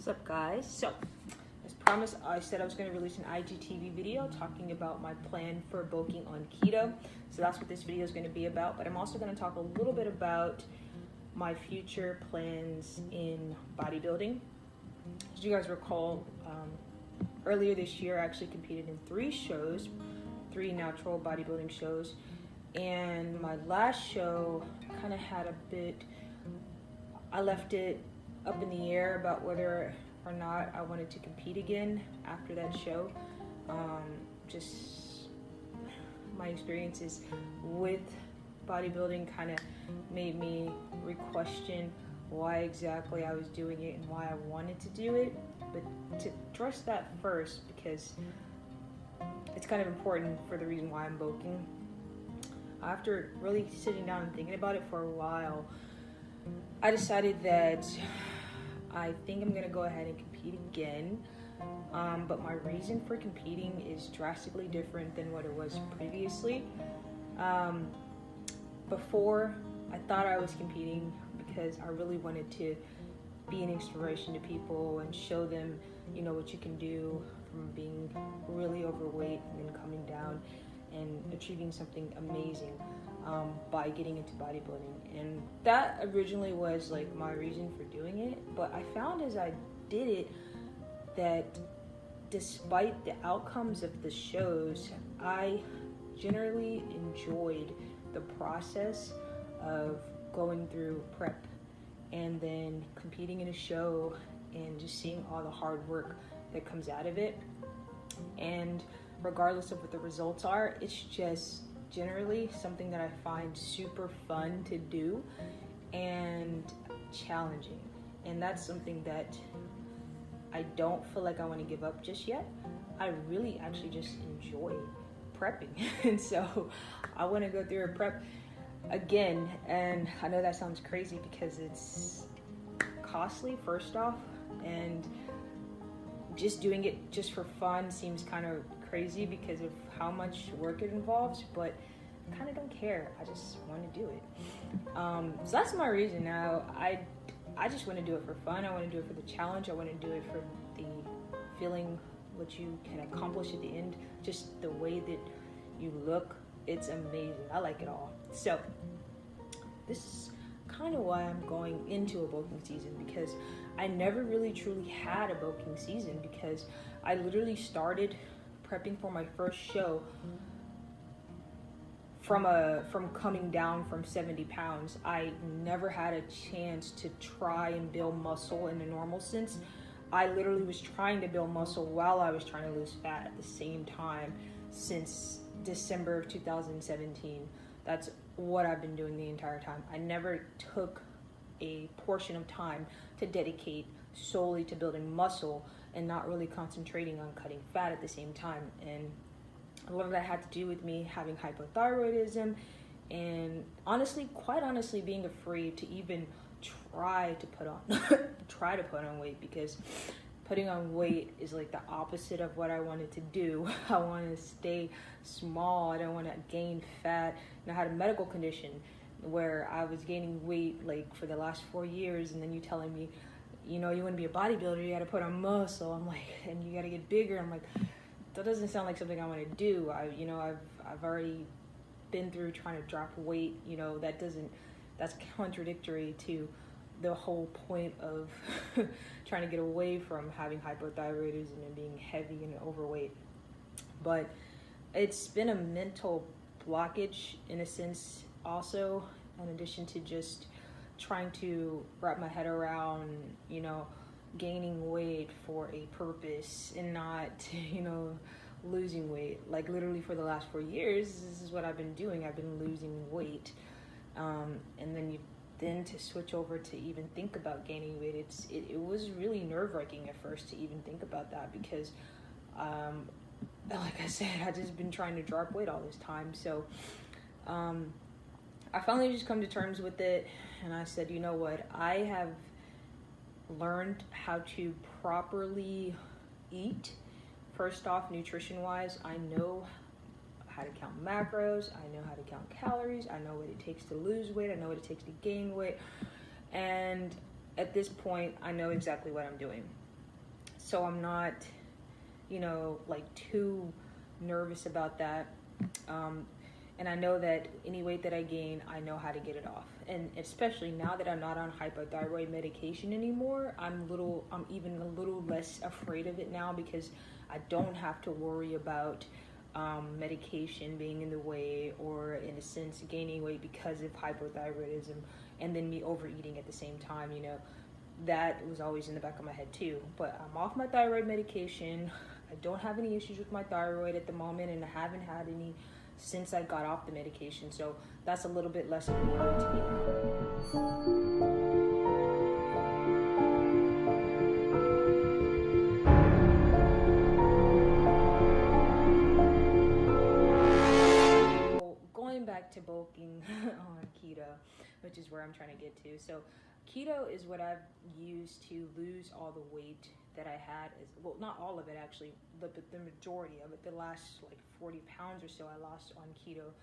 What's up, guys? So, as promised, I said I was going to release an IGTV video talking about my plan for bulking on keto. So that's what this video is going to be about. But I'm also going to talk a little bit about my future plans in bodybuilding. As you guys recall, earlier this year, I actually competed in three natural bodybuilding shows. And my last show kind of had I left it up in the air about whether or not I wanted to compete again after that show. Just my experiences with bodybuilding kind of made me re-question why exactly I was doing it and why I wanted to do it. But to address that first, because it's kind of important for the reason why I'm bulking. After really sitting down and thinking about it for a while, I decided that I think I'm going to go ahead and compete again. But my reason for competing is drastically different than what it was previously. Before, I thought I was competing because I really wanted to be an inspiration to people and show them, what you can do from being really overweight and then coming down and achieving something amazing by getting into bodybuilding. And that originally was like my reason for doing it. But I found as I did it that despite the outcomes of the shows, I generally enjoyed the process of going through prep and then competing in a show and just seeing all the hard work that comes out of it. And regardless of what the results are, it's just generally something that I find super fun to do and challenging. And that's something that I don't feel like I want to give up just yet. I really actually just enjoy prepping. And so I want to go through a prep again. And I know that sounds crazy because it's costly, first off, and just doing it just for fun seems kind of crazy because of how much work it involves, but I kind of don't care. I just want to do it. So that's my reason now. I just want to do it for fun. I want to do it for the challenge. I want to do it for the feeling what you can accomplish at the end. Just the way that you look, it's amazing. I like it all. So this is kind of why I'm going into a bulking season, because I never really truly had a bulking season, because I literally started prepping for my first show from coming down from 70 pounds. I never had a chance to try and build muscle in the normal sense. I literally was trying to build muscle while I was trying to lose fat at the same time since December of 2017. That's what I've been doing the entire time. I never took a portion of time to dedicate solely to building muscle and not really concentrating on cutting fat at the same time. And a lot of that had to do with me having hypothyroidism and quite honestly being afraid to even try to put on weight, because putting on weight is like the opposite of what I wanted to do. I want to stay small. I don't want to gain fat. And I had a medical condition where I was gaining weight like for the last 4 years, and then you telling me, you want to be a bodybuilder, you got to put on muscle. I'm like, and you got to get bigger. I'm like, that doesn't sound like something I want to do. I've already been through trying to drop weight. That's contradictory to the whole point of trying to get away from having hypothyroidism and being heavy and overweight. But it's been a mental blockage in a sense also, in addition to just trying to wrap my head around, gaining weight for a purpose and not, losing weight. Like literally for the last 4 years, this is what I've been doing. I've been losing weight. And then to switch over to even think about gaining weight, it was really nerve-wracking at first to even think about that, because like I said, I've just been trying to drop weight all this time. So I finally just come to terms with it, and I said, you know what, I have learned how to properly eat. First off, nutrition-wise, I know how to count macros, I know how to count calories, I know what it takes to lose weight, I know what it takes to gain weight, and at this point, I know exactly what I'm doing. so I'm not, like too nervous about that. And I know that any weight that I gain, I know how to get it off. And especially now that I'm not on hypothyroid medication anymore, I'm even a little less afraid of it now, because I don't have to worry about medication being in the way, or in a sense gaining weight because of hypothyroidism, and then me overeating at the same time. That was always in the back of my head too. But I'm off my thyroid medication. I don't have any issues with my thyroid at the moment, and I haven't had any since I got off the medication. So that's a little bit less of a worry to me now. So going back to bulking on keto, which is where I'm trying to get to. So keto is what I've used to lose all the weight that I had. Well, not all of it actually, but the majority of it. The last like 40 pounds or so I lost on keto.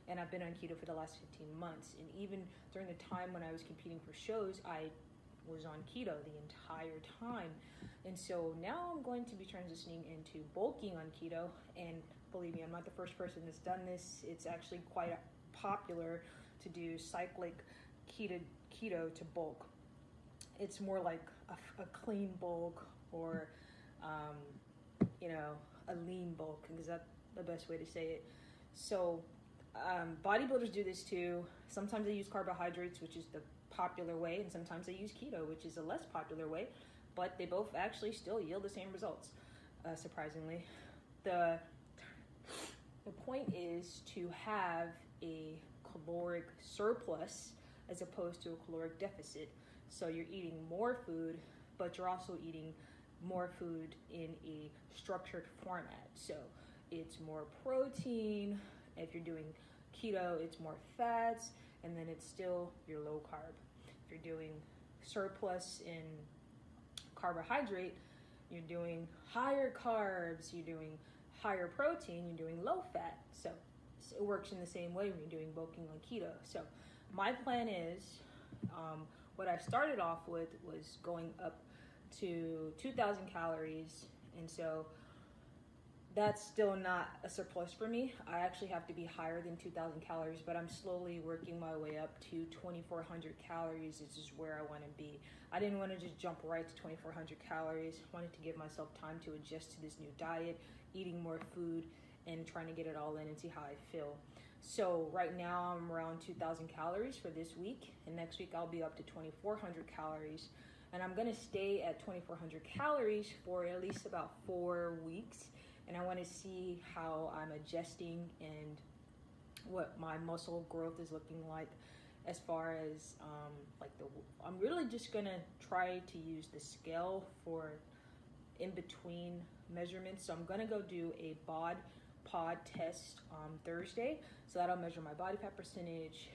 And I've been on keto for the last 15 months. And even during the time when I was competing for shows, I was on keto the entire time. And so now I'm going to be transitioning into bulking on keto. And believe me, I'm not the first person that's done this. It's actually quite popular to do cyclic keto to bulk. It's more like a clean bulk, or a lean bulk, because that's the best way to say it. So bodybuilders do this too. Sometimes they use carbohydrates, which is the popular way, and sometimes they use keto, which is a less popular way, but they both actually still yield the same results, surprisingly. The point is to have a caloric surplus as opposed to a caloric deficit. So you're eating more food, but you're also eating more food in a structured format. So it's more protein. If you're doing keto, it's more fats, and then it's still your low carb. If you're doing surplus in carbohydrate, you're doing higher carbs, you're doing higher protein, you're doing low fat. So it works in the same way when you're doing bulking on keto. So my plan is, what I started off with was going up to 2,000 calories. And so that's still not a surplus for me. I actually have to be higher than 2,000 calories, but I'm slowly working my way up to 2,400 calories. This is where I want to be. I didn't want to just jump right to 2,400 calories. I wanted to give myself time to adjust to this new diet, eating more food, and trying to get it all in and see how I feel. So right now I'm around 2,000 calories for this week, and next week I'll be up to 2,400 calories. And I'm going to stay at 2,400 calories for at least about 4 weeks. And I want to see how I'm adjusting and what my muscle growth is looking like, as far as I'm really just going to try to use the scale for in between measurements. So I'm going to go do a pod test on Thursday. So that'll measure my body fat percentage.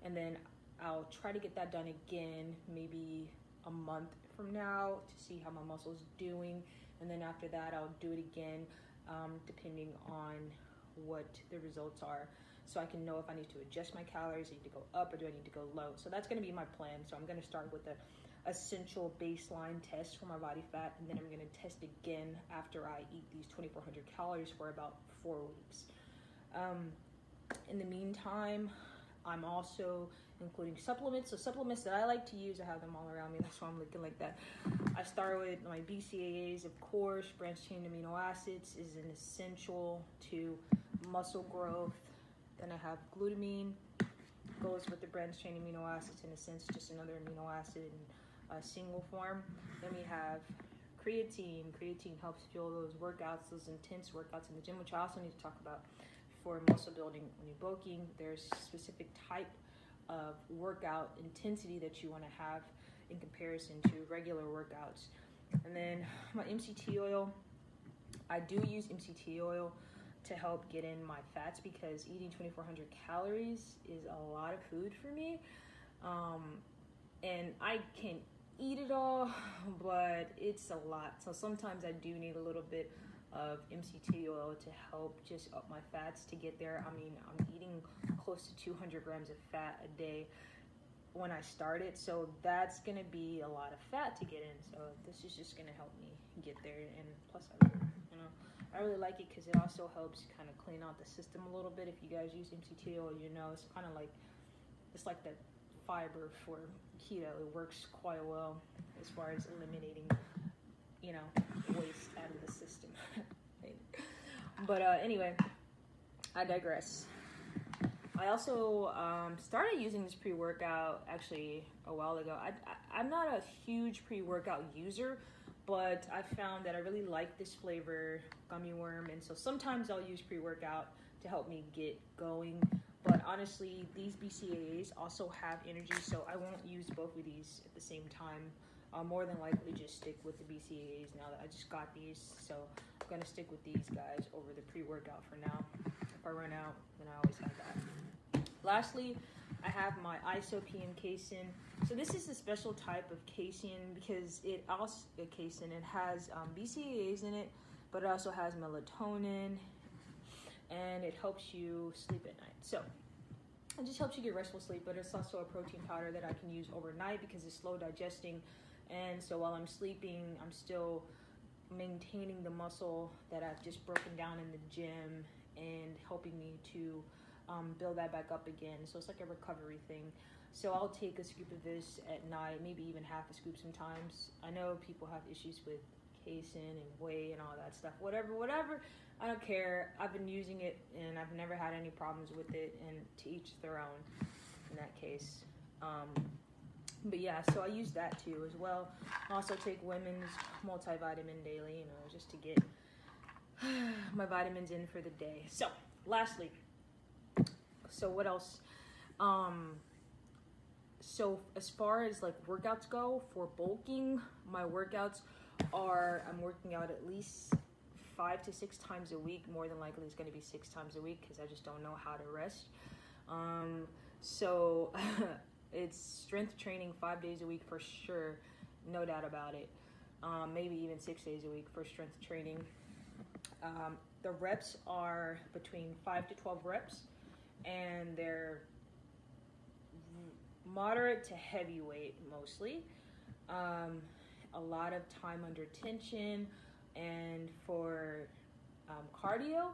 And then I'll try to get that done again maybe a month from now to see how my muscle's doing. And then after that, I'll do it again, depending on what the results are. So I can know if I need to adjust my calories, I need to go up, or do I need to go low. So that's going to be my plan. So I'm going to start with the essential baseline test for my body fat, and then I'm going to test again after I eat these 2,400 calories for about 4 weeks. In the meantime, I'm also including supplements. So supplements that I like to use, I have them all around me. That's why I'm looking like that. I start with my BCAAs, of course. Branched chain amino acids is an essential to muscle growth. Then I have glutamine, goes with the branched chain amino acids, in a sense, just another amino acid in a single form. Then we have creatine. Creatine helps fuel those workouts, those intense workouts in the gym, which I also need to talk about for muscle building. When you're bulking, there's a specific type of workout intensity that you want to have in comparison to regular workouts. And then my MCT oil, I do use MCT oil to help get in my fats, because eating 2,400 calories is a lot of food for me. And I can eat it all, but it's a lot. So sometimes I do need a little bit of MCT oil to help just up my fats to get there. I mean, I'm eating close to 200 grams of fat a day, when I started. So that's gonna be a lot of fat to get in. So this is just gonna help me get there. And plus, I really like it because it also helps kind of clean out the system a little bit. If you guys use MCT oil, it's kind of like, it's like the fiber for keto. It works quite well as far as eliminating, waste out of the system. But anyway, I digress. I also started using this pre-workout actually a while ago. I'm not a huge pre-workout user, but I found that I really like this flavor, gummy worm, and so sometimes I'll use pre-workout to help me get going. But honestly, these BCAAs also have energy, so I won't use both of these at the same time. I'll more than likely just stick with the BCAAs now that I just got these. So I'm going to stick with these guys over the pre-workout for now. If I run out, then I always have that. Lastly, I have my ISO-PM casein. So this is a special type of casein because it has BCAAs in it, but it also has melatonin, and it helps you sleep at night. So it just helps you get restful sleep, but it's also a protein powder that I can use overnight because it's slow digesting. And so while I'm sleeping, I'm still maintaining the muscle that I've just broken down in the gym and helping me to build that back up again. So it's like a recovery thing. So I'll take a scoop of this at night, maybe even half a scoop sometimes. I know people have issues with casein and whey and all that stuff. Whatever. I don't care. I've been using it and I've never had any problems with it, and to each their own in that case. But yeah, so I use that too as well. I also take women's multivitamin daily, just to get my vitamins in for the day. So lastly, so what else? So as far as like workouts go for bulking, my workouts are, I'm working out at least 5 to 6 times a week. More than likely it's going to be 6 times a week because I just don't know how to rest. So it's strength training 5 days a week for sure, no doubt about it. Maybe even 6 days a week for strength training. The reps are between 5 to 12 reps, and they're moderate to heavyweight mostly. A lot of time under tension, and for cardio,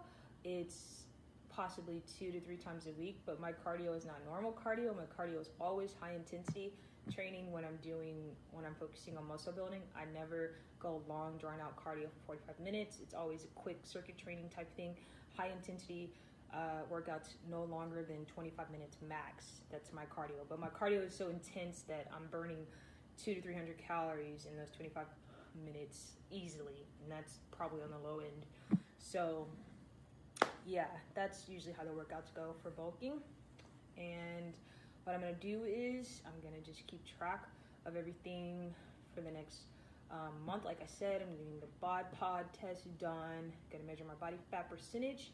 it's possibly 2 to 3 times a week, but my cardio is not normal cardio. My cardio is always high intensity training when I'm focusing on muscle building. I never go long drawn out cardio for 45 minutes. It's always a quick circuit training type thing. High intensity workouts no longer than 25 minutes max. That's my cardio. But my cardio is so intense that I'm burning 200 to 300 calories in those 25 minutes easily, and that's probably on the low end. So yeah, that's usually how the workouts go for bulking. And what I'm going to do is I'm going to just keep track of everything for the next month. Like I said, I'm getting the bod pod test done. I'm going to measure my body fat percentage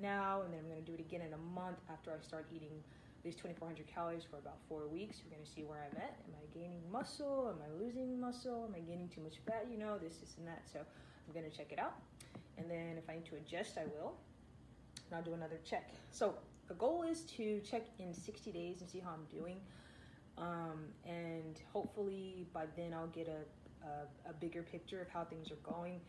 now, and then I'm going to do it again in a month after I start eating these 2,400 calories for about 4 weeks. We're going to see where I'm at. Am I gaining muscle? Am I losing muscle? Am I gaining too much fat? This and that. So I'm going to check it out. And then if I need to adjust, I will. And I'll do another check. So the goal is to check in 60 days and see how I'm doing. And hopefully by then I'll get a bigger picture of how things are going.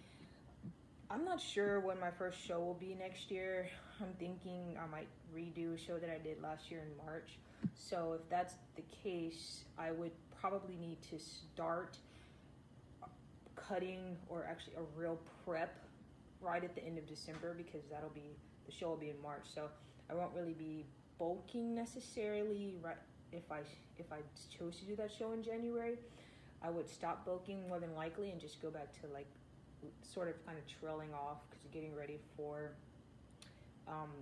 I'm not sure when my first show will be next year. I'm thinking I might redo a show that I did last year in March. So if that's the case, I would probably need to start cutting, or actually a real prep, right at the end of December, because the show will be in March. So I won't really be bulking necessarily right if I chose to do that show in January. I would stop bulking more than likely and just go back to like sort of kind of trailing off because you're getting ready for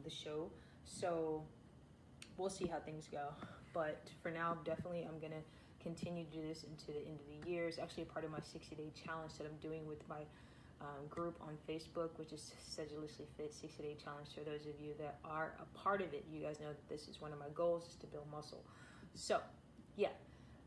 the show. So we'll see how things go. But for now, definitely I'm going to continue to do this into the end of the year. It's actually a part of my 60-day challenge that I'm doing with my group on Facebook, which is Sedulously Fit 60-day challenge. For those of you that are a part of it, you guys know that this is one of my goals, is to build muscle. So yeah,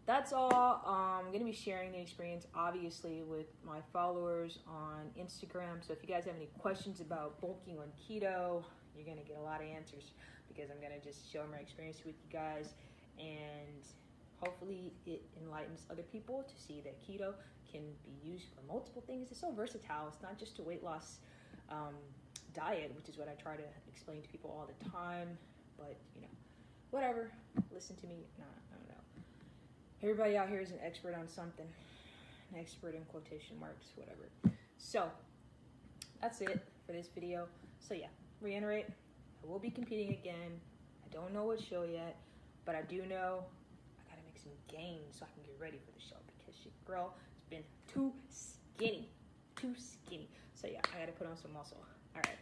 that's all. I'm going to be sharing the experience, obviously, with my followers on Instagram. So if you guys have any questions about bulking on keto, you're going to get a lot of answers because I'm going to just share my experience with you guys, and hopefully it enlightens other people to see that keto can be used for multiple things. It's so versatile. It's not just a weight loss diet, which is what I try to explain to people all the time. But, you know, whatever. Listen to me. Nah, I don't know. Everybody out here is an expert on something. An expert in quotation marks, whatever. So, that's it for this video. So, yeah, reiterate. I will be competing again. I don't know what show yet, but I do know I gotta make some gains so I can get ready for the show because your girl has been too skinny. So, yeah, I gotta put on some muscle. All right.